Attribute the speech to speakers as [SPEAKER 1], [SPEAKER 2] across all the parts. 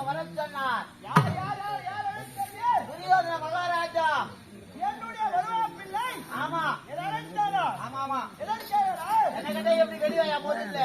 [SPEAKER 1] வரம் சொன்னார். துரியோதன மகாராஜா
[SPEAKER 2] என்னுடைய வருவாப்பிள்ளை.
[SPEAKER 1] ஆமா
[SPEAKER 2] அழைத்தாரா?
[SPEAKER 1] ஆமா ஆமா
[SPEAKER 2] எதற்காகடா?
[SPEAKER 1] என்ன கதை எப்படி வெளியாயா முதல்ல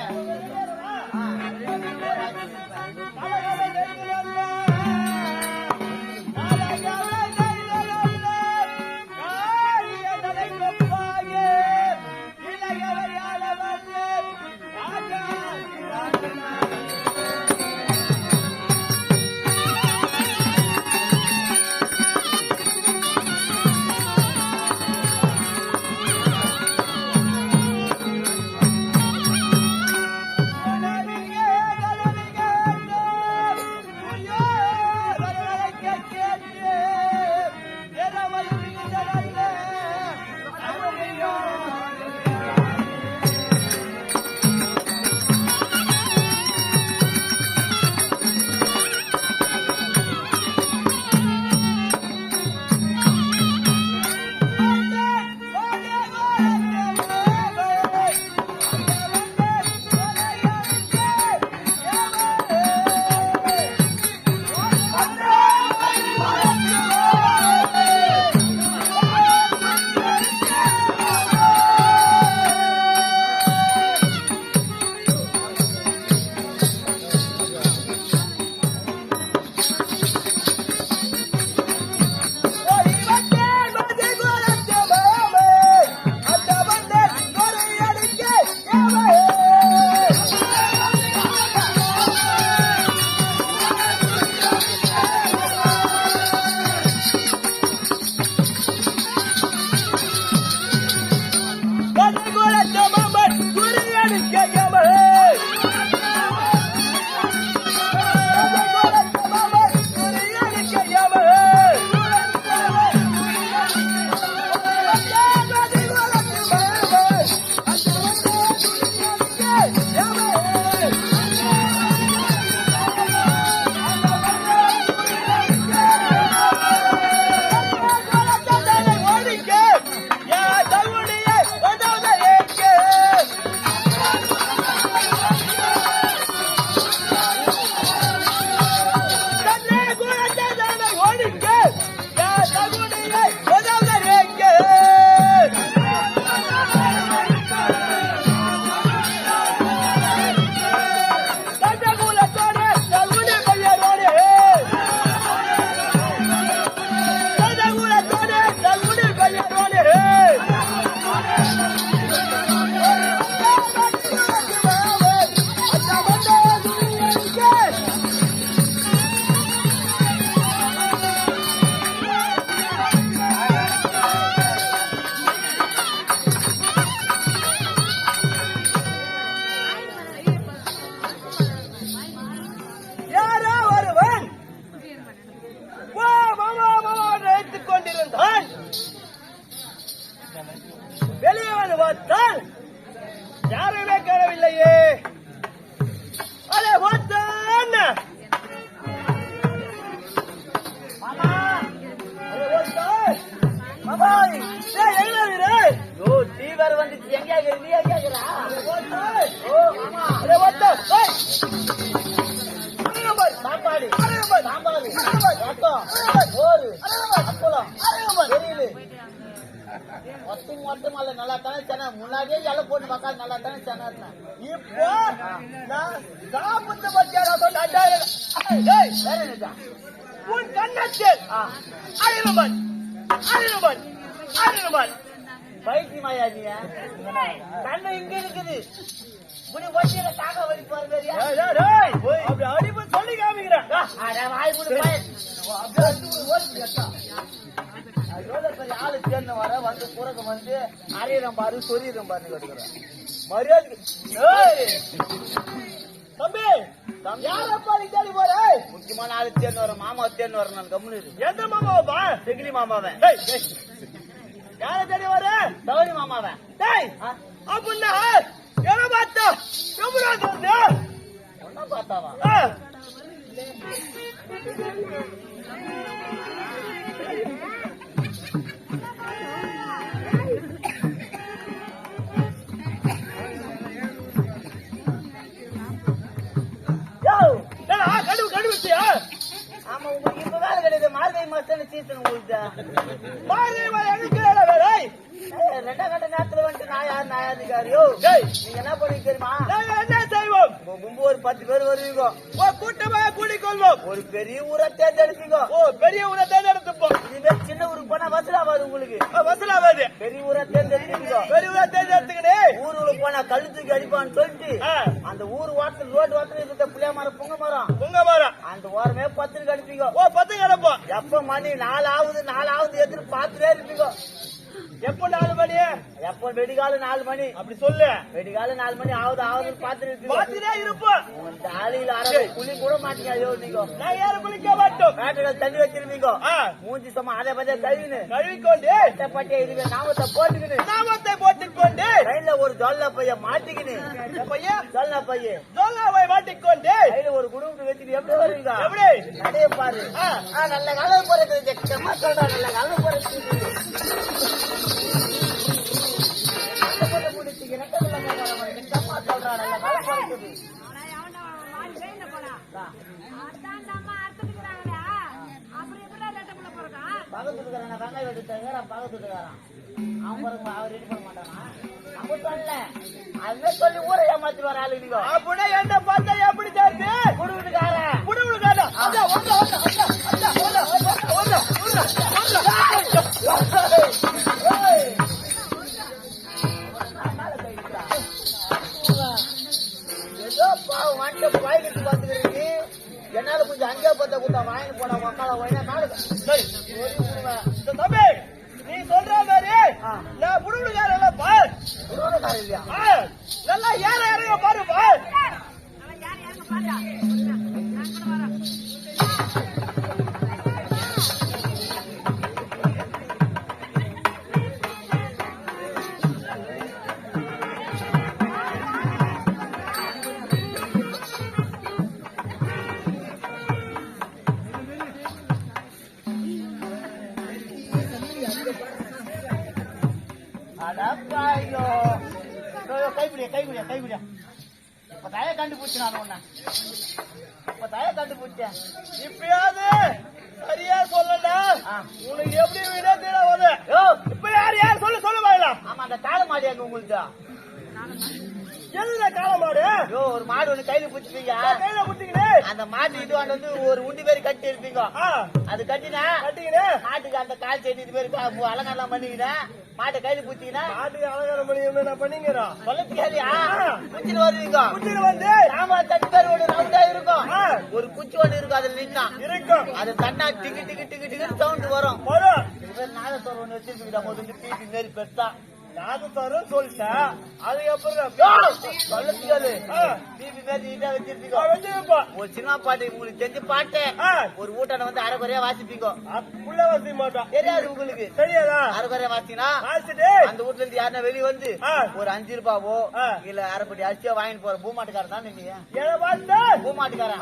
[SPEAKER 2] வெளியே பார்த்தால் யாருமே காணவில்லையே. அதே பார்த்தான்
[SPEAKER 1] தீவிர வந்துச்சு. எங்க சாப்பாடு சாம்பாரு ரத்தம் சோறு அப்பளம் தெரியல மொத்தம் அல்ல. நல்லா தானே சேனா முன்னாடியே எல்லாம் போட்டு மக்கள் நல்லா தானே சேனா இருந்தேன்.
[SPEAKER 2] இப்போ நான் சாப்பிட்டு பத்தியாரா உன் கண்ணத்தில் 1000 ரூபாய் 1000 ரூபாய் 1000 ரூபாய்
[SPEAKER 1] பைத்தியமாயா நீ? கண்ணு இங்க இருக்குது. இப்படி வண்டியில காக்க வழி
[SPEAKER 2] அப்படி அடிப்பு சொல்லி காமிக்கிறேன்.
[SPEAKER 1] ஆளு சேர்ந்து வர வந்து புறக்க வந்து அரையிறம் பாரு சொரியிறம் பாரு கேட்டுக்கிறேன். மரியாதை
[SPEAKER 2] தம்பி
[SPEAKER 1] யாரப்பா நீ தேடி போற? முக்கியமான ஆளு சேர்ந்து வர மாமா சேர்ந்து வர நான் கம்முனு.
[SPEAKER 2] எந்த மாமாவா?
[SPEAKER 1] செகிலி மாமாவன்.
[SPEAKER 2] யார தேடி வர?
[SPEAKER 1] தவறி மாமாவன்.
[SPEAKER 2] அப்படின்னா என்ன பார்த்தா
[SPEAKER 1] ஒன்னா பார்த்தாவா?
[SPEAKER 2] கடுவு கடுவுச்சியா
[SPEAKER 1] மார்கழி மாசத்துல சீசன் உங்களுக்கு
[SPEAKER 2] மார்கழி மாதம் எடுக்கிறேன் வேலை
[SPEAKER 1] ரெண்டா கட்ட நேரத்துல வந்துட்டு நாயாருக்காரியோ நீங்க என்ன பண்ணி தெரியுமா?
[SPEAKER 2] நாங்க என்ன செய்வோம்?
[SPEAKER 1] கும்பு ஒரு 10 பேர் வருவீங்க.
[SPEAKER 2] கூட்டமாக கூடிக்கொள்வோம்.
[SPEAKER 1] ஒரு பெரிய ஊரை தேர்ந்தெடுப்பீங்க.
[SPEAKER 2] பெரிய ஊரை தேர்ந்தெடுத்துப்போம்.
[SPEAKER 1] இதுவே சின்ன ஊருக்கு போனா வசூலாவாது உங்களுக்கு.
[SPEAKER 2] வசூலாவாது.
[SPEAKER 1] பெரிய ஊரை தேர்ந்தெடுப்பீங்க.
[SPEAKER 2] பெரிய ஊரை தேர்ந்தெடுத்துக்கினே
[SPEAKER 1] ஊருக்கு போனா கழுத்துக்கு அடிப்பான்னு சொல்லிட்டு அந்த ஊர் வாசல் ரோடு வாசல் இருக்க புளிய மரம் புங்க மரம் அந்த ஓரமே 10 அடிப்பீங்க. 10 அடிப்போம். எப்ப மணி 4 ஆகுது எதிர்த்து பார்த்துட்டே இருப்பீங்க.
[SPEAKER 2] எப்ப 4 மணி?
[SPEAKER 1] எப்ப வெடிகால 4 மணி
[SPEAKER 2] அப்படி சொல்லு.
[SPEAKER 1] வெடிகால 4 மணி ஆகுது
[SPEAKER 2] பார்த்துட்டே இருப்போம்.
[SPEAKER 1] தாலியில அரை குளி கூட மாட்டீங்க. ஐயோ நீங்க
[SPEAKER 2] நான் யாரும் குளிக்க மாட்டோம்.
[SPEAKER 1] பேட்டர்கள் தண்ணி வச்சிருப்பீங்க. மூஞ்சி சம அதை பத்தியா
[SPEAKER 2] கழுவிக்கொண்டு
[SPEAKER 1] பட்டியா இதுவே நாமத்தை
[SPEAKER 2] போட்டுக்கொண்டு
[SPEAKER 1] கையில ஒரு ஜொல்ல பைய மாட்டிக்கினு ஜொல்ல பைய
[SPEAKER 2] மாட்டிக்கொண்டு
[SPEAKER 1] கையில ஒரு குடும்பத்தை வச்சுட்டு எப்படி வருவீங்க?
[SPEAKER 2] எப்படி
[SPEAKER 1] நடைய பாரு. நல்ல காலம் போறது சொல்றா. நல்ல காலம் போறது பக்கத்துக்காரன் வெங்காயம் எடுத்தாங்க பக்கத்துக்காரன் அவன் அவர் ரெடி பண்ண மாட்டானா? நம்ம சொல்ல அதுவே சொல்லி ஊரை ஏமாத்திடுவார் ஆளு. நீங்க
[SPEAKER 2] அப்படின்னா என்ன பார்த்தா எப்படி சேர்த்து
[SPEAKER 1] குடுவிட்டுக்காரன் ஏதோ பாவம் வந்துட்டு பாய்கிட்டு பாத்துக்கிறீங்க. என்னால கொஞ்சம் அங்கே பத்த கூட்டா வாங்கி போட மக்களை
[SPEAKER 2] தம்பி நீ சொல்ற மாதிரி நான் புடுவிடுக்கார பார்
[SPEAKER 1] இல்லையா?
[SPEAKER 2] நல்லா ஏற இறங்க பாரு பார்.
[SPEAKER 1] கைவிடியா இப்பதாய கண்டுபிடிச்சு நான் ஒண்ணு இப்பதாய கண்டுபிடிச்சேன்.
[SPEAKER 2] இப்பயாவது சரியா சொல்லல உனக்கு எப்படி வீடா தேட வந்து இப்ப யார் சொல்ல பாக்கலாம்.
[SPEAKER 1] ஆமா அந்த காளை மாடி அங்க உங்களுக்கு
[SPEAKER 2] எதுல காளை மாடு?
[SPEAKER 1] ஒரு மாடு ஒண்ணு கையில பிடிச்சிப்பீங்க.
[SPEAKER 2] கையில பிடிச்சிக்கினே
[SPEAKER 1] அந்த மாட்டு இது வந்து ஒரு உண்டி பேரு கட்டி இருப்பீங்க. அது கட்டிக்கினே மாட்டுக்கு அந்த கால் செடி இது பேரு அலங்காரம் பண்ணிக்கினேன். மாட்டை கையில பிடிச்சிக்கினா
[SPEAKER 2] மாட்டுக்கு அலங்காரம் பண்ணி நான் பண்ணிக்கிறோம்.
[SPEAKER 1] சொல்லத்துக்காரியா குச்சிட்டு வருவீங்க.
[SPEAKER 2] குச்சிட்டு வந்து
[SPEAKER 1] நாம 10 பேர் ஒண்ணு ரவுண்டா இருக்கும். ஒரு குச்சி ஒண்ணு இருக்கும். அதுல நின்னா
[SPEAKER 2] இருக்கும். அது
[SPEAKER 1] தண்ணா டிக்கு டிக்கு டிக்கு டிக்கு சவுண்ட் வரும். நாதத்தோர் ஒண்ணு வச்சிருக்கீங்க. முதல்ல பீப்பி மாரி பெருசா
[SPEAKER 2] நாதத்தோரும் சொல்லிட்டேன். அதுக்கப்புறம்
[SPEAKER 1] சொல்லத்துக்காது பீப்பி மாரி நீட்டா வச்சிருப்பீங்க. ஒரு சினிமா பாட்டு உங்களுக்கு தெரிஞ்ச பாட்டு ஒரு ஊட்டான வந்து அரைக்குறையா வாசிப்பீங்க.
[SPEAKER 2] உள்ள வாசிக்க மாட்டோம்.
[SPEAKER 1] தெரியாது உங்களுக்கு?
[SPEAKER 2] தெரியாதா?
[SPEAKER 1] அரைக்குறையா வாசினா அந்த வீட்டுல இருந்து யாருன்னா வெளியே வந்து ஒரு 5 ரூபாவோ இல்ல அரைப்படி அரிசியா வாங்கிட்டு போற பூமாட்டுக்காரன் தான் நீங்க. பூமாட்டுக்காரன்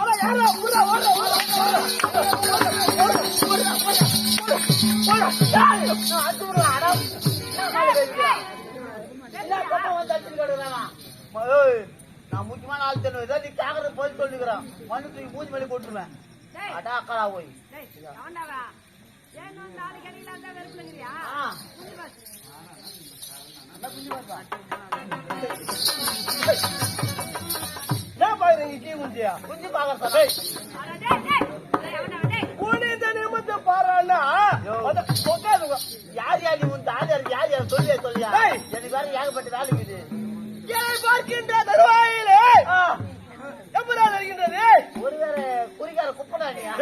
[SPEAKER 1] நான் முக்கியமான ஆள் தெரியும். நீ கேக்குறது போய் சொல்லிக்கிறேன். மண்ணு தூக்கி மூஞ்சி மேலே கொட்டுருவேன். அடா அக்கடா போய் குஞ்சு பாக்க யார் யார் உன் தாலியார் யார் யார் சொல்லியா சொல்லியா எனக்கு வேற ஏகப்பட்ட வேலை இருக்குது.
[SPEAKER 2] பார்க்கின்ற தருவாயிலே எப்பதான் இருக்கின்றது?
[SPEAKER 1] ஒரு வேற குறிகார குப்படானியா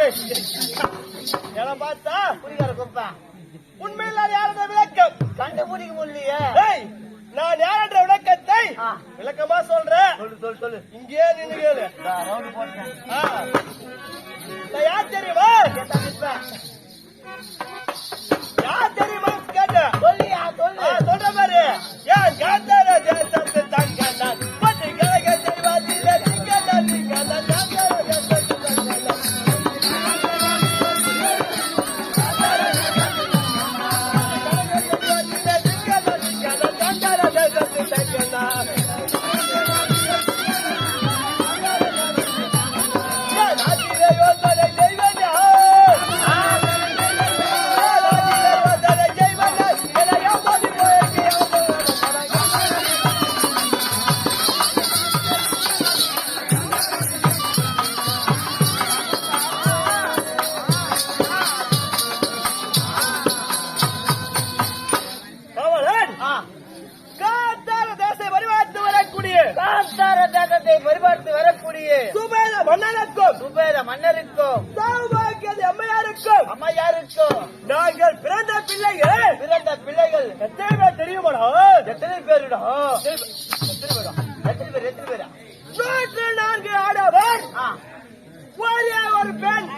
[SPEAKER 2] பார்த்தா
[SPEAKER 1] குறிகார குப்பை
[SPEAKER 2] உண்மையில்லாத யாரோட விளக்கம்
[SPEAKER 1] கண்டுபிடிக்க முடியலையே.
[SPEAKER 2] நான் யாரோட விளக்கத்தை விளக்கமா சொல்றேன்.
[SPEAKER 1] சொல்லு
[SPEAKER 2] இங்கே நின்று கேளு. யார் தெரியுமா? யார் தெரியுமா கேட்ட
[SPEAKER 1] சொல்லியா சொல்லு
[SPEAKER 2] சொல்ற மாதிரி ஏன் காந்தார தேசத்து தங்கண்ணன் பட்டு கலக தெரிவாதில்லை
[SPEAKER 1] வீட்டை பரிபார்த்து வரக்கூடிய
[SPEAKER 2] சுபேத மன்னனுக்கும்
[SPEAKER 1] சுபேத மன்னருக்கும்
[SPEAKER 2] சௌபாக்கியது அம்மையாருக்கும் நாங்கள் பிறந்த பிள்ளைகள் எத்தனை பேர் தெரியுமாடா?
[SPEAKER 1] எத்தனை பேருடா? எத்தனை பேரா?
[SPEAKER 2] 104 ஆடவர் ஒரே ஒரு பெண்.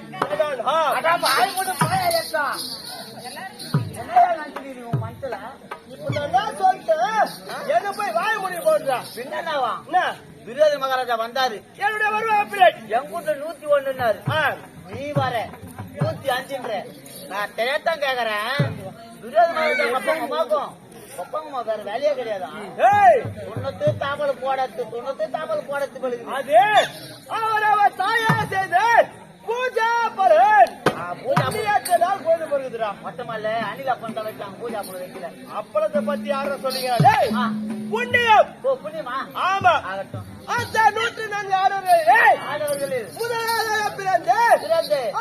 [SPEAKER 1] மனசுல
[SPEAKER 2] இப்ப நான் சொல்லிட்டேன், என்ன போய் வாய முடிவு போடுறா.
[SPEAKER 1] பின்னவா
[SPEAKER 2] என்ன
[SPEAKER 1] விரோத மகாராஜா வந்தாரு.
[SPEAKER 2] என்னுடைய வருவாப்பிள்ளை
[SPEAKER 1] எங்கூட்ட 101 நீ வர 105 நான் தெரியாதான் கேக்குறேன். விரோத மகாராஜா ஒப்பங்கமாக்கும் ஒப்பங்கமா வேற வேலையே கிடையாதா? துண்ணத்து தாமல் போடத்து பழுகு.
[SPEAKER 2] அது அவர் தாயா செய்து பூஜா பலன் பூஜையாற்றதால் கோயில் பருகுதுரா.
[SPEAKER 1] மொத்தமல்ல அணில் அப்பன் தான் வச்சாங்க பூஜா பல வைக்கல.
[SPEAKER 2] அப்பளத்தை பத்தி யாரும் சொல்லுங்க. புண்ணியம்.
[SPEAKER 1] ஓ புண்ணியமா?
[SPEAKER 2] ஆமா.
[SPEAKER 1] ஆகட்டும்.
[SPEAKER 2] அந்த 104
[SPEAKER 1] ஆடவர்களில்
[SPEAKER 2] முதலாக பிறந்து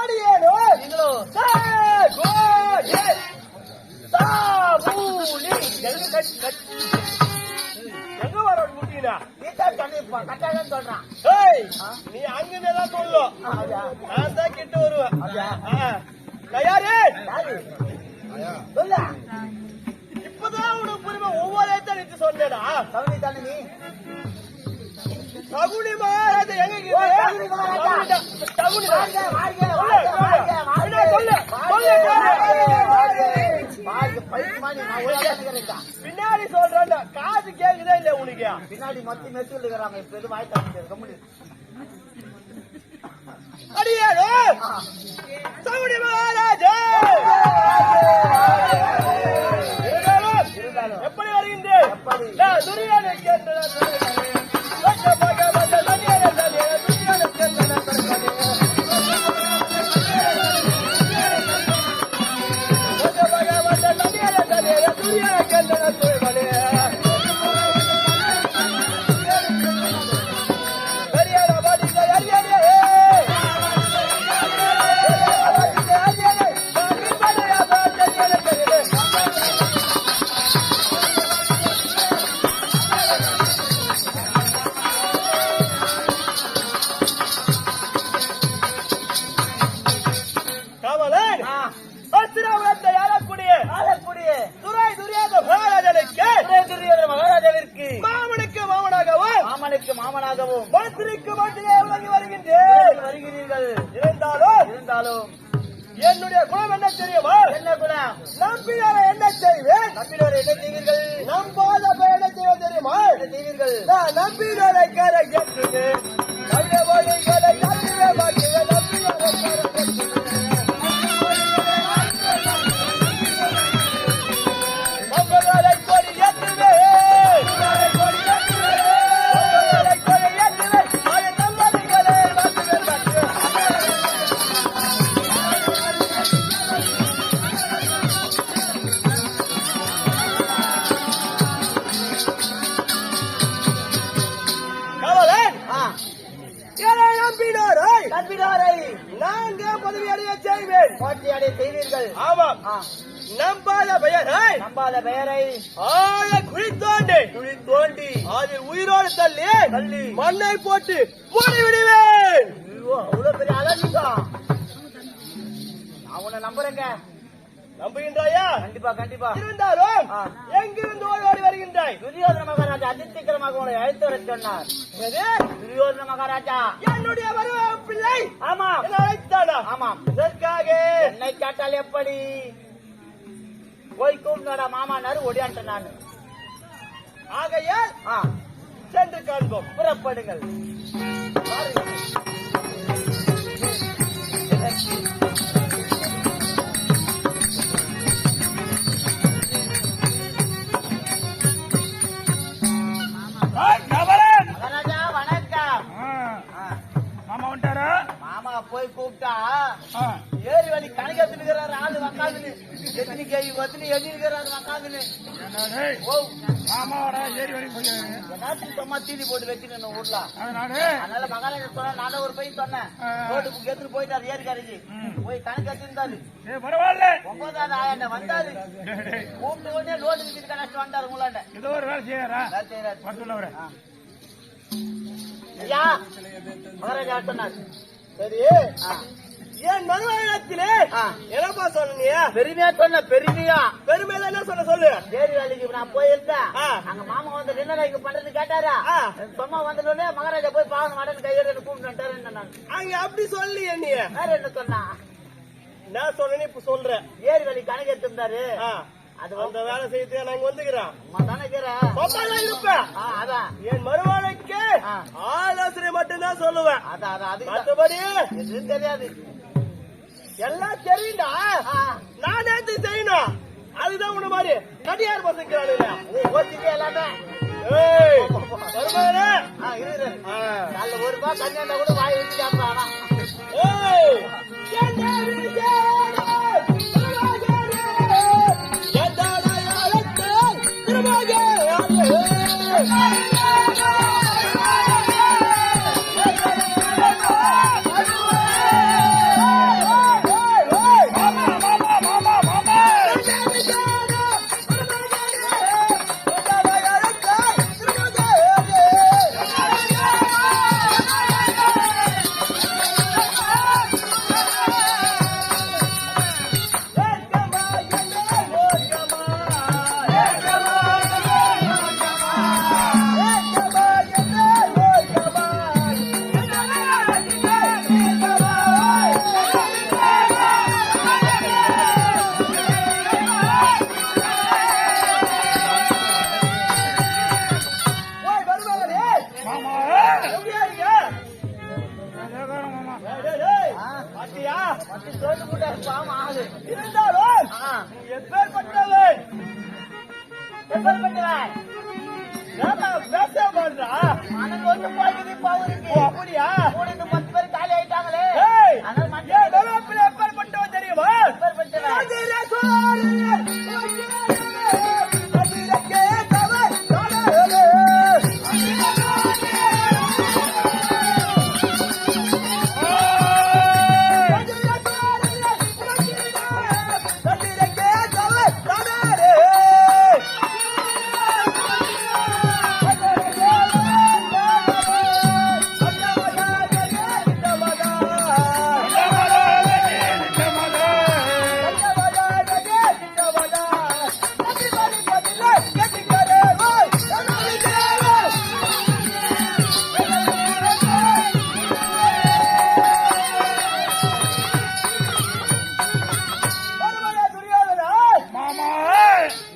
[SPEAKER 2] அடியேனோ
[SPEAKER 1] நீங்களோ
[SPEAKER 2] எங்க வர முட்டினா
[SPEAKER 1] கட்டாதான் சொல்றான்.
[SPEAKER 2] நீ அங்கதான் சொல்லும், நான் தான் கிட்ட வருவேன். தயாரே
[SPEAKER 1] சொல்ல
[SPEAKER 2] இப்பதான் உனக்கு புரியுமா? ஒவ்வொரு எடுத்து சொன்னேடா.
[SPEAKER 1] சவுனி தானே நீ
[SPEAKER 2] சகுனி மகாராஜா எங்க பின்னாடி சொல்றேன், காது கேக்குதா இல்ல உனக்கு?
[SPEAKER 1] பின்னாடி மத்தி மெத்து இருக்கிறாங்க. இப்ப எது வாய்ப்பு கம்பெனி
[SPEAKER 2] அடியாரோ சகுனி மகாராஜா எப்படி வருகின்றேன்? துரியானை மாமனாகவும் மந்திரிக்கு மட்டுமே விளங்கி வருகிறீர்கள். இருந்தாலும் என்னுடைய குணம் என்ன தெரியுமா? என்ன குணம்? நம்பினரை என்ன செய்வேன்? நம்பினரை என்ன செய்வீர்கள்? நம்பாத என்ன செய்வேன் தெரியுமா? என்ன செய்வீர்கள்? நான் நம்பினரை கரை கேட்டு வழிகளை கருவே மாட்டேன். நம்பினரை கொடி ஏற்றுவேன். நம்பினாரை நாங்கள் பதவி அடைய செய்வேன். போட்டி அடைய செய்வீர்கள். ஆமாம். நம்பாத பெயரை ஆய குழி தோண்டி அதில் உயிரோடு தள்ளி மண்ணை போட்டு மூடி விடுவேன்.
[SPEAKER 1] அவ்வளவு பெரிய அழகா நான் உன்னை நம்புறேங்க.
[SPEAKER 2] நம்புகின்றாயா?
[SPEAKER 1] கண்டிப்பா.
[SPEAKER 2] இருந்தாலும் எங்கிருந்து ஓடி வருகின்றாய்?
[SPEAKER 1] துரியோதன மகாராஜா அதிசீக்கிரமாக உங்களை அழைத்து வர சொன்னார். துரியோதன மகாராஜா
[SPEAKER 2] என்னுடைய பிள்ளை.
[SPEAKER 1] ஆமா
[SPEAKER 2] அழைத்தானா?
[SPEAKER 1] ஆமாம்.
[SPEAKER 2] இதற்காக
[SPEAKER 1] என்னை கேட்டால் எப்படி? போய் கூப்பிடா மாமானாரு ஒடியான்ட்ட நான்.
[SPEAKER 2] ஆகையால் சென்று காண்போம்.
[SPEAKER 1] புறப்படுங்கள். மகாராஜா வணக்கம். மாமா போய் கூப்பிட்டா ஏறி வழி கணக்கு எடுத்துக்கிறாரு. ஆளு வக்காதுன்னு எத்தனை கேள்வி வந்து எழுதிருக்கிறாரு வக்காதுன்னு. சும்மா தீனி போட்டு வச்சுக்கணும் ஊர்ல. அதனால மகாராஜா சொன்ன நான் ஒரு பையன் சொன்னேன். ரோட்டுக்கு எடுத்துட்டு போயிட்டாரு ஏறி கரைக்கு போய் கணக்கு எடுத்துருந்தாரு. 9வது என்ன வந்தாரு. கூப்பிட்டு உடனே லோடு விட்டு கணக்கு வந்தாரு. உங்களாண்ட
[SPEAKER 3] ஏதோ ஒரு வேலை செய்யறா.
[SPEAKER 1] வேலை செய்யறாரு. ஐயா மகாராஜா சொன்னார்.
[SPEAKER 2] சரி
[SPEAKER 1] ஆ,
[SPEAKER 2] ஏன் மறுவாயிரத்திலே
[SPEAKER 1] ஆ.
[SPEAKER 2] என்னப்பா சொன்னீங்க?
[SPEAKER 1] பெருமையா சொன்ன பெருமையா
[SPEAKER 2] பெருமையில என்ன சொன்ன சொல்லு.
[SPEAKER 1] தேடி வேலைக்கு நான் போயிருந்தேன்.
[SPEAKER 2] ஆ.
[SPEAKER 1] அங்க மாமா வந்து என்ன இங்க பண்றது கேட்டாரா?
[SPEAKER 2] ஆ.
[SPEAKER 1] சும்மா வந்தோடனே மகாராஜா போய் பாவம் மாடன் கையோட கூப்பிட்டு நான்
[SPEAKER 2] அங்க அப்படி சொல்லி நீ
[SPEAKER 1] வேற என்ன சொன்னா?
[SPEAKER 2] நான் சொன்னேன்னு இப்ப சொல்றேன்.
[SPEAKER 1] ஏரி வேலை கணக்கு எடுத்திருந்தாரு.
[SPEAKER 2] ஆ.
[SPEAKER 1] அது
[SPEAKER 2] அந்த வேலை செய்யறதுக்கு நாங்க வந்துக்கிறோம்.
[SPEAKER 1] தானே
[SPEAKER 2] சொன்னாதான் இருப்பேன்.
[SPEAKER 1] அதான்
[SPEAKER 2] என் மறுவாழைக்கு
[SPEAKER 1] ஆ.
[SPEAKER 2] ஆலோசனை மட்டும்தான் சொல்லுவேன்.
[SPEAKER 1] அதான் அதான் அது
[SPEAKER 2] மற்றபடி
[SPEAKER 1] எதுவும் தெரியாது.
[SPEAKER 2] எல்லாம் தெரியுண்டா.
[SPEAKER 1] ஆ,
[SPEAKER 2] நான் நேத்து செய்யணும். அதுதான் உன்ன மாதிரி கடியார் பசங்கிறானுங்க.
[SPEAKER 1] ஓத்திட்டு எல்லாமே
[SPEAKER 2] ஏய் வருமானே.
[SPEAKER 1] இரு நல்ல ஒரு ரூபாய் கஞ்சாண்டா கூட வாய் வச்சு சாப்பிடலாம்.
[SPEAKER 2] ஏய் இருந்தாலும் எப்பேற்பட்டவன் பேச மாட்டா.
[SPEAKER 1] எனக்கு வந்து போய்க்குது பாவம் இருக்கு.
[SPEAKER 2] அப்படியா?
[SPEAKER 1] கூட இந்த 10 பேர் காலி ஆயிட்டாங்களே.
[SPEAKER 2] ஏய்,
[SPEAKER 1] அதனால
[SPEAKER 2] ஏன்
[SPEAKER 1] மஞ்சள்
[SPEAKER 2] நடுவாப்புல எப்பேற்பட்டவன் தெரியுமா?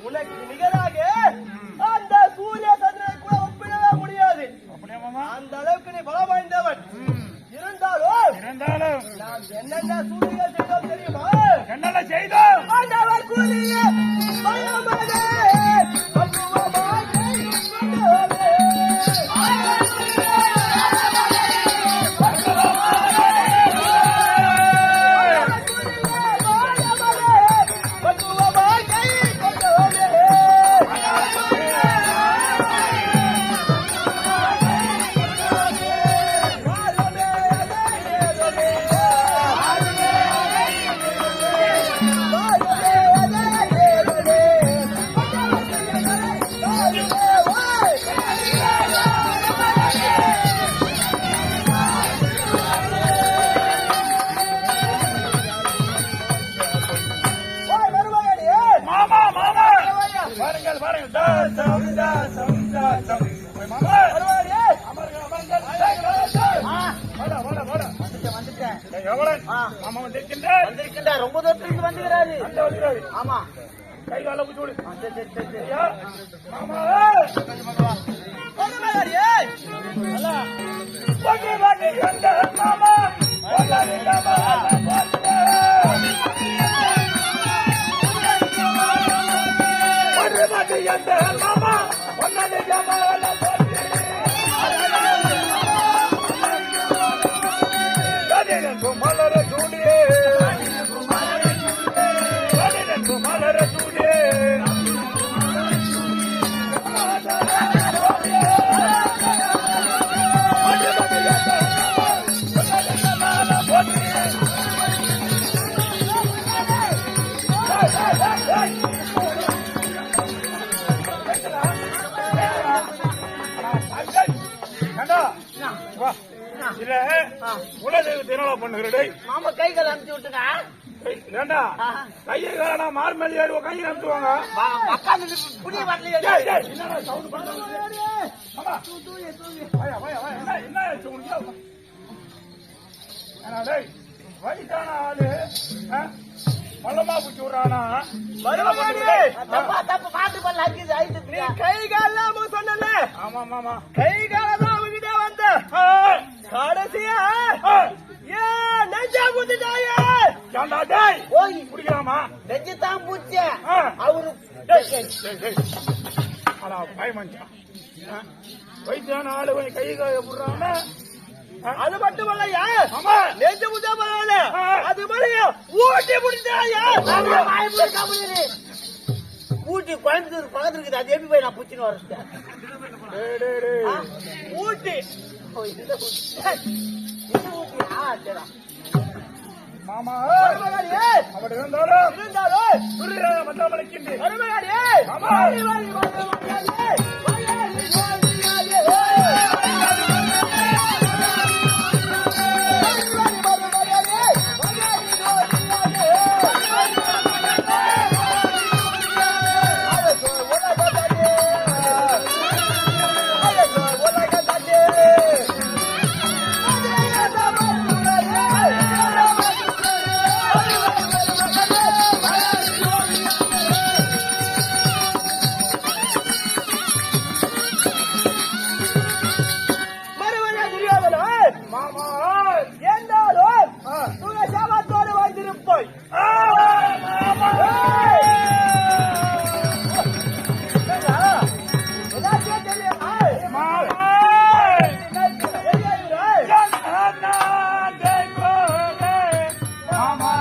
[SPEAKER 2] உனக்கு நிகராக அந்த சூரிய சந்திரனை கூட ஒப்பிடவே முடியாது. அந்த அளவுக்கு நீ பலம் வாய்ந்தவன். இருந்தாலும் நாம் என்னென்ன சூரிய செய்தோம் தெரியுமா?
[SPEAKER 3] என்னென்ன செய்தோம்?
[SPEAKER 2] ஆண்டவர் கூறிய பயமதே பக்குவமாக கொண்டோமே.
[SPEAKER 3] மாமா மாமா பாருங்கள் பாருங்கள் தாசம் தாசம் தாசம் மாமா அமருங்க அமருங்கள் வாடா வாடா வாடா
[SPEAKER 1] வந்துட்டேன்.
[SPEAKER 3] எவ்வளவு மாமா வந்திருக்கின்றார்
[SPEAKER 1] வந்திருக்கின்றார். ரொம்ப தூரத்துக்கு வந்துகிறாரு.
[SPEAKER 3] அந்த வருகிறார்
[SPEAKER 1] ஆமா.
[SPEAKER 3] கை கால புடிச்சு
[SPEAKER 1] சரி.
[SPEAKER 3] ஐயா மாமா பாட்டி பாட்டி அந்த மாமா வந்தாரு மாமா பாட்டி அந்த மாமா வந்தாரு மாமா மலர சூடியே மலர சூடியே வா இல்ல உலகத்துக்கு தினவா பண்ணுகிறடே
[SPEAKER 1] மாமா கை கால் அமுச்சு விட்டுங்க.
[SPEAKER 3] ஏண்டா கையை காலா மார் மேலே ஏறி கையை அனுப்புவாங்க
[SPEAKER 1] உட்காந்து புடிய வரலையே.
[SPEAKER 3] என்னடா சவுண்ட் பண்றாங்க என்ன ஆச்சு உனக்கு டேய் வயசான ஆளு மல்லமா பிடிச்சி விடுறானா
[SPEAKER 1] தப்பு பாட்டு பண்ண
[SPEAKER 2] நீ கை கால சொன்ன.
[SPEAKER 3] ஆமா ஆமா
[SPEAKER 2] கை காலதான் அவங்கிட்ட வந்த கடைசியா ஏன் நெஞ்சா குத்துட்டாயா?
[SPEAKER 3] ஏண்டா டேய்
[SPEAKER 1] போய்
[SPEAKER 3] குடிக்கலாமா
[SPEAKER 1] நெஞ்சுதான் பூச்ச அவரு
[SPEAKER 3] அடா பயமஞ்சான் வயசான ஆளு கொஞ்சம் கை காய விடுறான்னா
[SPEAKER 2] அது மட்டுமல்லையா
[SPEAKER 3] ஆமா
[SPEAKER 2] நெஞ்சு முட்டா பரவாயில்ல அது மாதிரி ஊட்டி முடிச்சாயா?
[SPEAKER 1] ஊட்டி கோயம்புத்தூர் பக்கத்துல இருக்குது. அது எப்படி போய் நான் பூச்சின்னு வரேன்.
[SPEAKER 2] ஊட்டி
[SPEAKER 3] மாமா
[SPEAKER 2] மருமகனே,
[SPEAKER 3] அப்படி இருந்தாலும்
[SPEAKER 2] இருந்தாலும்
[SPEAKER 3] சூரிய மண்டபம்
[SPEAKER 2] மருமகனே,
[SPEAKER 3] ஆமா.
[SPEAKER 2] வாரி வாரி மருமகனே, வாரி வாரி மருமகனே.
[SPEAKER 3] மாமா
[SPEAKER 2] என்றாலும் சுகசாமத்தோடு வாழ்ந்திருப்பாய். எல்லாத்தையும் தெரியுமா?
[SPEAKER 3] மாமா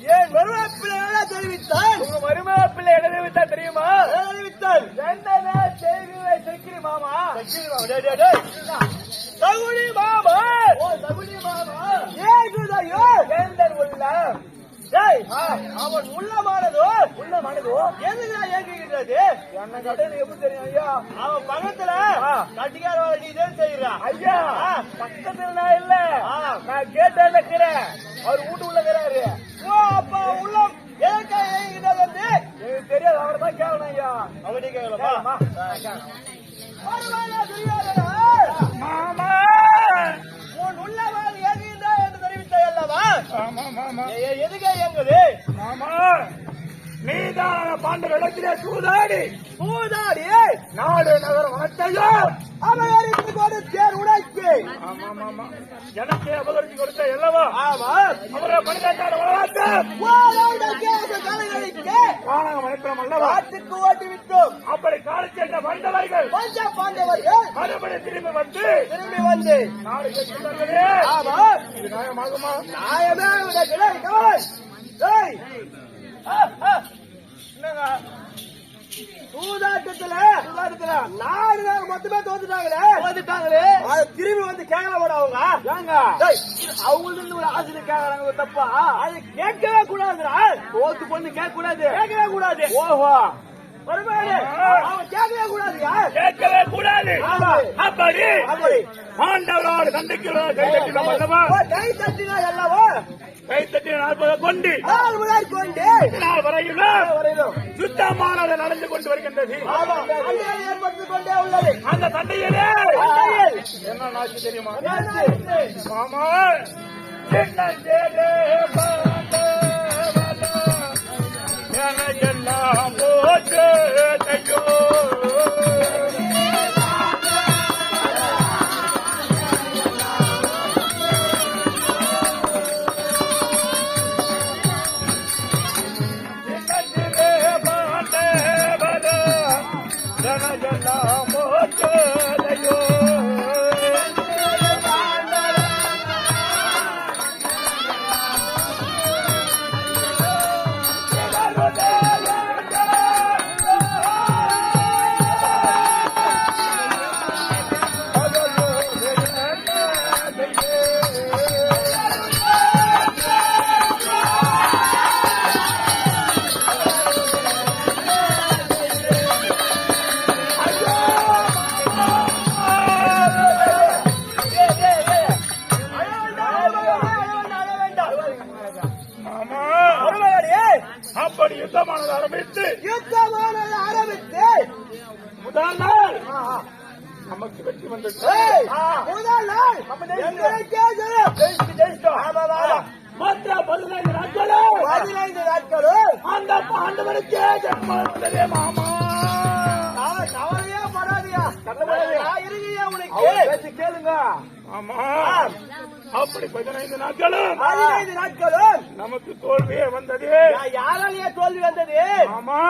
[SPEAKER 2] ஏன் மருமப்பிள்ளை தெரிவித்தால்
[SPEAKER 3] உங்க மருமப்பிள்ளை என்ன தெரிவித்தா தெரியுமா?
[SPEAKER 2] தெரிவித்தால் என்ன செய்தியை செக்கிரி மாமா தகுடி மாமா தகுடி மாமா ஏகுதையோ வேந்தர் உள்ள அவன் உள்ளமானதோ எதுக்குடா ஏங்குகின்றது? என்ன கடையில் எப்படி தெரியும் ஐயா? அவன் பக்கத்துல கட்டிக்கார வேலை நீ தான் செய்யறான் ஐயா. பக்கத்துல நான் இல்ல, நான் கேட்டா இருக்கிறேன். அவர் வீட்டு உள்ள இருக்கிறாரு. ஓ அப்பா உள்ள ஏக்கா ஏங்குகிறது வந்து எனக்கு தெரியாது. அவரை தான் கேட்கணும் ஐயா. அவர்கிட்ட கேட்கலாமா?
[SPEAKER 3] மாமா
[SPEAKER 2] உன் உள்ளவாள் ஏங்குகின்றா என்று தெரிவித்தாய் அல்லவா?
[SPEAKER 3] ஆமா மாமா
[SPEAKER 2] எதுக்கா ஏங்குது?
[SPEAKER 3] மாமா நீதான் பாண்ட இடத்திலே சூதாடி நாடு நகரம் அனைத்தையும்
[SPEAKER 2] அபகரித்து கொடுத்தேன் உனக்கு.
[SPEAKER 3] ஆமா மாமா எனக்கு அபகரித்து கொடுத்த அல்லவா?
[SPEAKER 2] ஆமா
[SPEAKER 3] அவரை மனிதக்கார வளர்த்து
[SPEAKER 2] ஓராண்ட கேச தலைகளுக்கு
[SPEAKER 3] காணாம மனிதம் அல்லவா?
[SPEAKER 2] காட்டு ஊருக்கு ஓட்டி விட்டோம்.
[SPEAKER 3] அப்படி காலம் சென்ற வந்தவர்கள்
[SPEAKER 2] பஞ்ச பாண்டவர்கள்
[SPEAKER 3] மறுபடியும் திரும்பி
[SPEAKER 2] வந்து
[SPEAKER 3] நாடு கேட்கிறார்களே.
[SPEAKER 2] ஆமா,
[SPEAKER 3] இது நியாயமாகுமா?
[SPEAKER 2] நியாயமே உனக்கு கவலை.
[SPEAKER 3] என்னங்க
[SPEAKER 2] சூதாட்டத்துல நாலு நாள் மொத்தமே தோத்துட்டாங்களே. அது திரும்பி வந்து கேட்கல அவங்க அவங்களுக்கு ஒரு ஆசிரியர் கேட்கறாங்க தப்பா. அது கேட்கவே கூடாதுடா. தோத்து கொண்டு கேட்க கூடாது, கேட்கவே கூடாது. ஓஹோ, அவன் கேட்கவே கூடாதுயா,
[SPEAKER 3] கேட்கவே கூடாது. அப்படி ஆண்டவரோடு சண்டைக்கிறோம். கை தட்டினோம் அல்லவா?
[SPEAKER 2] கை தட்டினா எல்லாவோ
[SPEAKER 3] கை தட்டின 40 கொண்டு நாள் வரையிலும் சுத்தமானது நடந்து கொண்டு வருகின்றது.
[SPEAKER 2] ஏற்பட்டுக் கொண்டே உள்ளது.
[SPEAKER 3] அந்த சண்டையிலே என்ன நாச்சு தெரியுமா மாமா? எனக்கெல்லாம் போச்சு ஐயோ. அப்படி யுத்தமானது ஆரம்பித்து முதல் நாள் நமக்கு வெற்றி வந்தது.
[SPEAKER 2] முதல் நாள்
[SPEAKER 3] மற்ற 15 நாட்களும் அந்த பாண்டவனுக்கே ஜென்மம் வந்ததே மாமா.
[SPEAKER 2] கவலையே படாதியா, இருக்கையா உனக்கு கேளுங்க.
[SPEAKER 3] ஆமா, அப்படி 15 நாட்களும் நமக்கு தோல்வியே வந்தது.
[SPEAKER 2] யாராலேயே தோல்வி வந்தது?
[SPEAKER 3] ஆமா,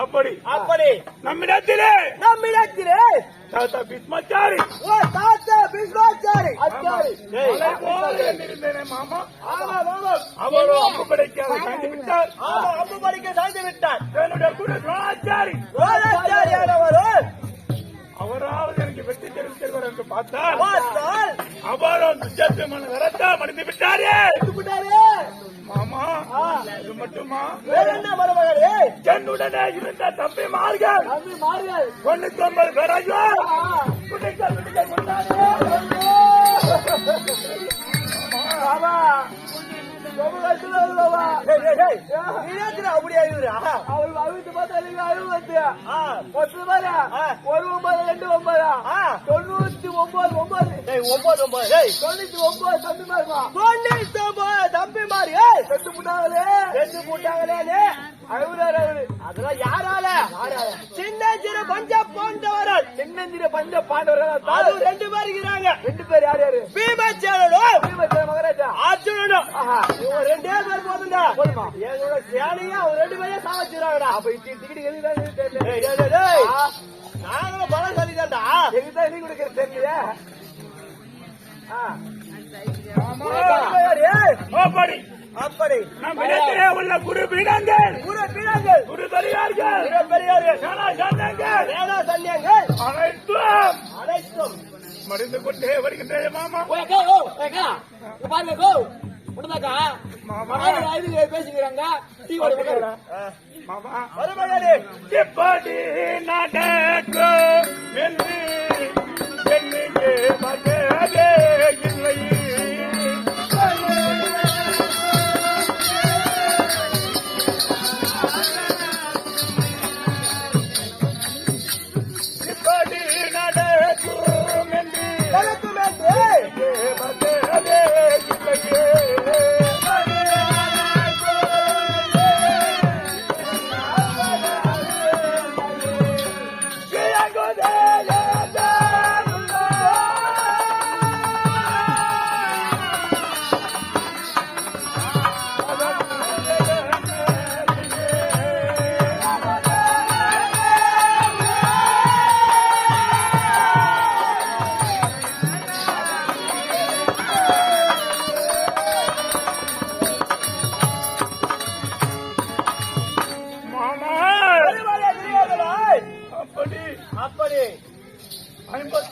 [SPEAKER 3] அப்படி நம்மிடத்திலே தாத்தா பீஷ்மாச்சாரி இருந்தேனே மாமா. அவரோ அம்பு படிக்க சாய்ந்து விட்டார். என்னுடைய குரு துரோணாச்சாரி அவராவது எனக்கு வெற்றி தெரிவித்தவர் என்று பார்த்தால் அவரும் துச்சத்துமான வரத்தா மடிந்து விட்டாரே மாமா. இது மட்டுமா? என்னுடனே இருந்த தம்பிமார்கள் 99 பேரையும்
[SPEAKER 2] அப்படி அழுகுறா? அவள் அழுத்து பார்த்தா அழுகு வந்து 10 பேரா? 1 9 2 9 99 தம்பிமாரி செத்து போட்டாங்களே. அழுகுறாரு. அதெல்லாம் யாரால? சின்னஞ்சிற பஞ்ச பாண்டவர்கள். அது 2 பேர் இருக்கிறாங்க. 2 பேர் யார் யாரு? பீமசேனனும் மகாராஜா அர்ஜுனனும். இவங்க 2 பேர் போதுண்டா. எங்களோட சேனையா அவங்க 2 பேரையும் சாவச்சிருக்காங்கடா. அப்ப டிக்கெட் எதுதான் தெரியல. நாங்களும் பலம் சொல்லிதான்டா. எதுதான் நீ கொடுக்கிற தெரியலையா? அப்படி
[SPEAKER 3] நம்மிடத்திலே உள்ள குரு பீடங்கள் குரு பெரியார்கள் அனைத்தும் மடிந்து கொண்டே வருகின்றே மாமா.
[SPEAKER 2] பேசுகிறாங்க.
[SPEAKER 3] மாமா எப்படி நடக்கும் என்று என்னையே மகவே இல்லை.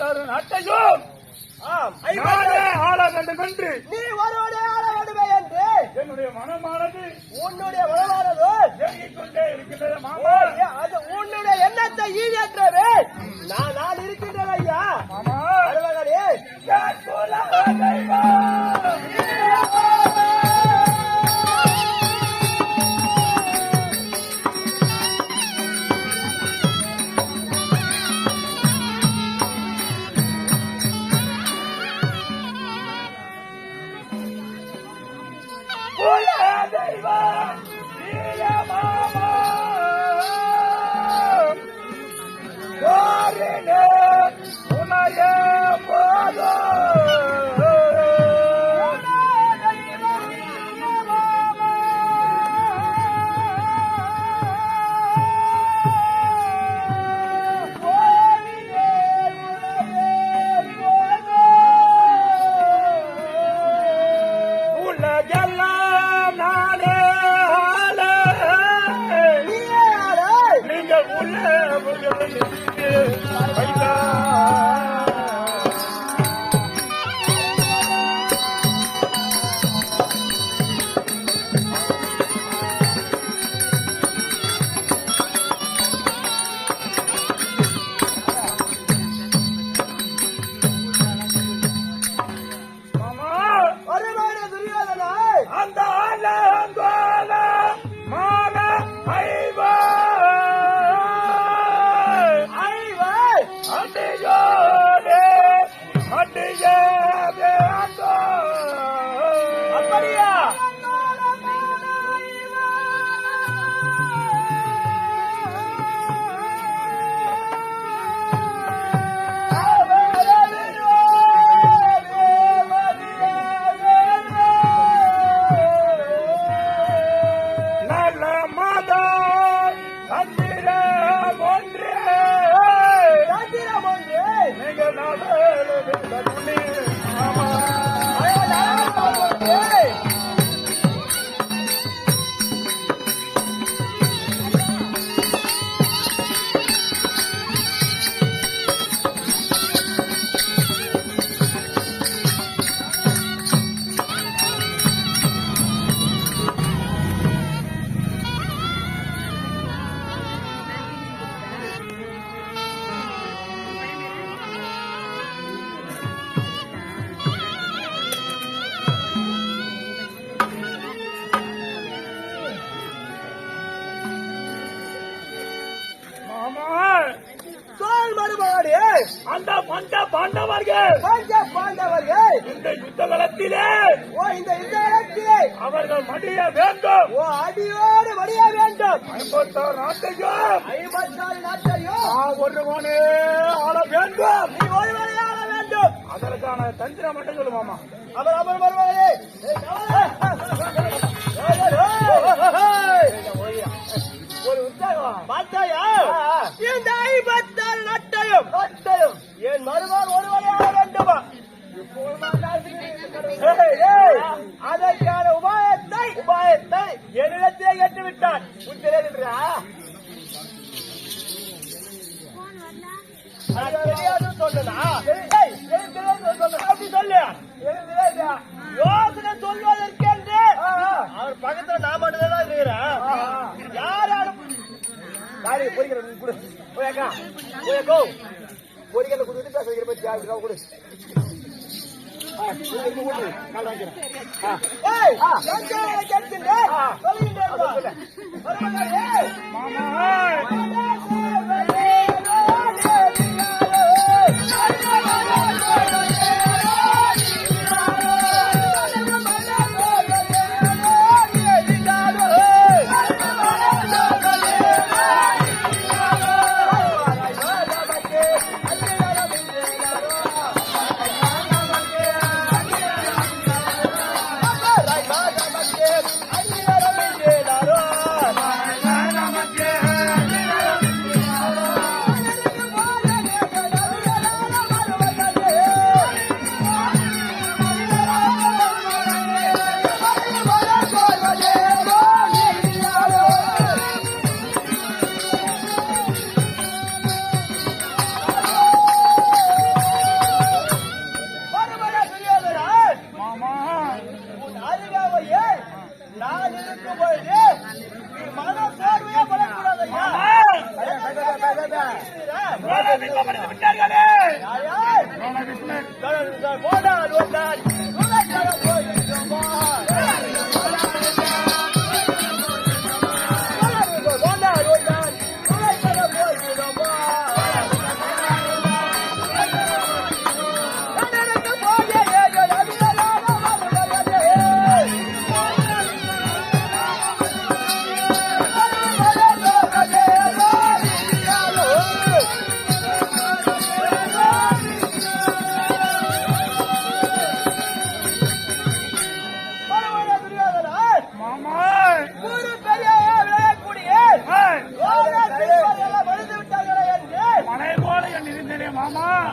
[SPEAKER 3] ஐம்பத்தாறு நாட்டையும் நானே ஆள வேண்டும் என்று
[SPEAKER 2] நீ ஒருவனே ஆள வேண்டுமே என்று
[SPEAKER 3] என்னுடைய மனமானது
[SPEAKER 2] உன்னுடைய மனமானது
[SPEAKER 3] இயங்கிக் கொண்டே இருக்கின்றது மாமா.
[SPEAKER 2] அது உன்னுடைய எண்ணத்தை ஈடேற்றவே நான் இருக்கின்றேன் ஐயா.
[SPEAKER 3] மாமா
[SPEAKER 2] மருமகனே,
[SPEAKER 3] என் குல தெய்வம். அந்த பஞ்ச பாண்டவர்கள் இந்த யுத்த களத்திலே அவர்கள் மடிய வேண்டும்.
[SPEAKER 2] அடியோடு மடிய வேண்டும்.
[SPEAKER 3] 56 நாட்டையும் ஒருவனே ஆள வேண்டும்.
[SPEAKER 2] நீ ஒருவனே ஆள வேண்டும்.
[SPEAKER 3] அதற்கான தந்திரம் மட்டும் சொல்லுவாமா.
[SPEAKER 2] அவர் வருவாரே. ஒரு உற்சாகம் பார்த்தாயா? இந்த 56 நாட்டையும் என் மருமகன் ஒருவனே ஆள வேண்டுமா? அதற்கான உபாயத்தை என்னிடத்தே கேட்டு விட்டான். தெரியாதுன்றா தெரியாது சொன்னா அப்படி சொல்லு. யோசனை சொல்வதற்கென்று அவர் பக்கத்துல நான் மட்டும்தான் இருக்கிறேன். யாரும் பொறிக்கிறேன் கொடு போயக்கா போயக்கோ பொறிக்கிறத கொடுத்துட்டு பேச வைக்கிற பத்தி யாருக்கு கொடு. நான் இருக்கும் பொழுது நீ மன சோர்வையே படக்கூடாது ஐயா.
[SPEAKER 3] விட்டார்களே
[SPEAKER 2] போனால் வந்தால்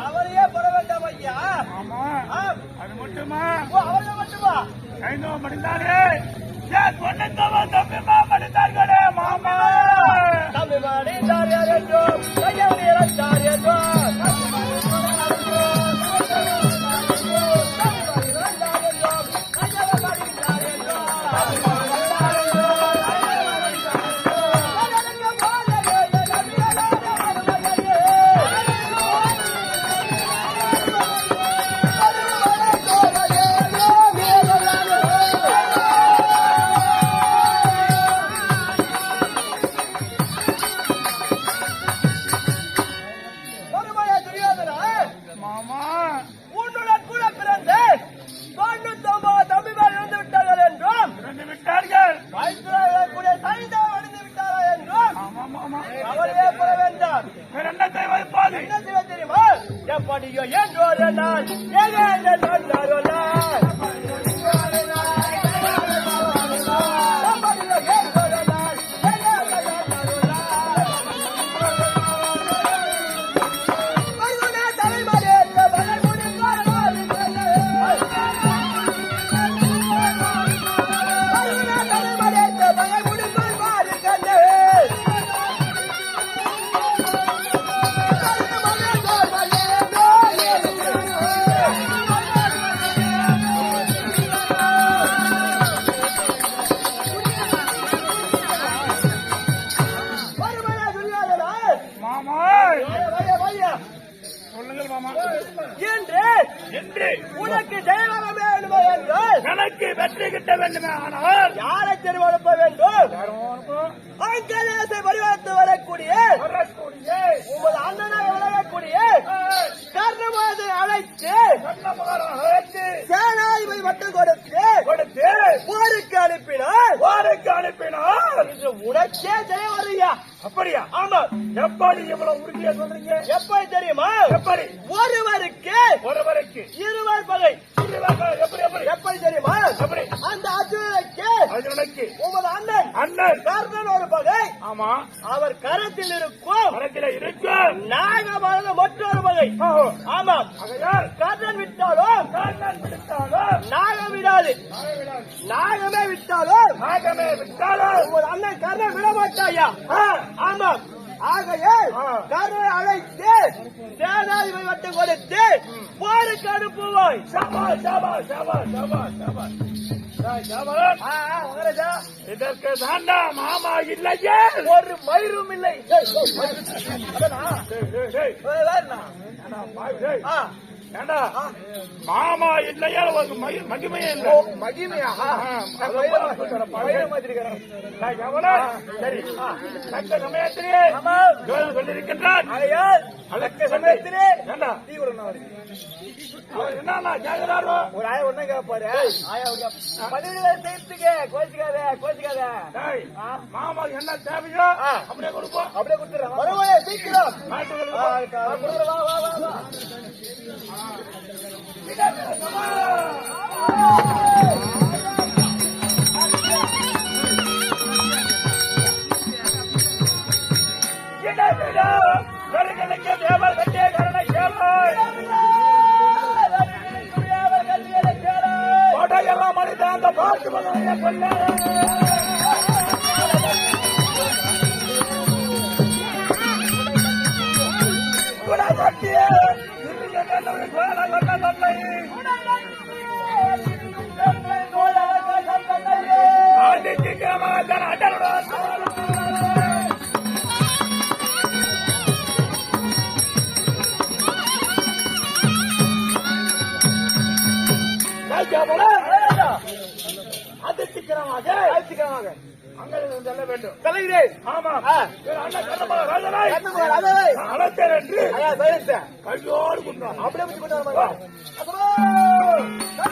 [SPEAKER 2] அவரையே பெற வேண்டாம் ஐயா.
[SPEAKER 3] அது மட்டுமா
[SPEAKER 2] அவரை மட்டுமா
[SPEAKER 3] கைந்தோ மடிந்தாரே தம்பிமா மடிந்தார்களே மாமா
[SPEAKER 2] தம்பி மடிந்தார் யார் என்றும் கையவரை இறந்தார் என்றும் எப்படியோ என்றோ நாள்
[SPEAKER 3] என்று
[SPEAKER 2] உனக்கு ஜெயலலிதா வேண்டுமா என்றால்
[SPEAKER 3] எனக்கு வெற்றி கிட்ட வேண்டுமே. ஆனால்
[SPEAKER 2] யாரை தெரிவெடுப்ப வேண்டும்? ஆங்கிலேயத்தை வடிவமைத்து வரக்கூடிய உங்கள் அண்ணனாக விளங்கக்கூடிய கர்ணமாதை அழைத்து சேனாதிபதி மட்டும் கொடுத்து போருக்கு அனுப்பினார் இன்று உனக்கே ஜெயம் வருயா.
[SPEAKER 3] அப்படியா?
[SPEAKER 2] ஆமா.
[SPEAKER 3] எப்படி இவ்வளவு உறுதியா சொல்றீங்க?
[SPEAKER 2] எப்படி தெரியுமா?
[SPEAKER 3] எப்படி?
[SPEAKER 2] ஒருவருக்கு இருவர் பகை. எப்படி தெரியுமா?
[SPEAKER 3] எப்படி?
[SPEAKER 2] அந்த அர்ஜுனனுக்கு உமது அண்ணன் கர்ணன் ஒரு பகை.
[SPEAKER 3] ஆமா.
[SPEAKER 2] அவர் கரத்தில் இருக்கும் நாகமானது மற்றொரு பகை. ஆமா. கர்ணன் விட்டாலும் நாகம் விடாது. நாகமே விட்டாலும் உமது அண்ணன் கர்ணன் விட மாட்டாயா. ஆமா. ஆகையால் கர்ணனை அழைத்து சேனாதிபதி மட்டும் கொடுத்து போருக்கு அனுப்புவாய்.
[SPEAKER 3] இதற்கு தாண்டா மாமா இல்லையே
[SPEAKER 2] ஒரு மயிரும் இல்லை.
[SPEAKER 3] ஏண்டா மாமா இல்லையா ஒரு மகிமையே இல்லை.
[SPEAKER 2] மகிமையா?
[SPEAKER 3] சரி, தக்க சமயத்திலே சொல்லியிருக்கின்றான்.
[SPEAKER 2] அழக்க சமயத்திலே
[SPEAKER 3] ஏண்டா அவர் என்ன கேட்கிறாரோ
[SPEAKER 2] ஒரு ஆயா ஒண்ணு கேட்பாரு. பதினேழு சேர்த்துக்க கோச்சிக்காத.
[SPEAKER 3] மாமா என்ன தேவையோ அப்படியே கொடுப்போம்.
[SPEAKER 2] அப்படியே கொடுத்துறேன். வருவாயா சீக்கிரம்.
[SPEAKER 3] தேவர் கட்டிய கரணை கோட்டையெல்லாம் மனித அந்த பாட்டு கொள்ள அதிர்ச்சிக்கிறமாக அங்கே செல்ல வேண்டும்.
[SPEAKER 2] தலைகிறேன்.
[SPEAKER 3] ஆமா.
[SPEAKER 2] ஆ.
[SPEAKER 3] அண்ணன் கண்ணமகா ராஜனை
[SPEAKER 2] கண்ணமகா ராஜனை
[SPEAKER 3] அழைத்தேன் என்று
[SPEAKER 2] ஐயா, சைலன்ஸ்.
[SPEAKER 3] கையோடு கொண்டான்.
[SPEAKER 2] அப்படியே பிடிச்சு கொண்டு வர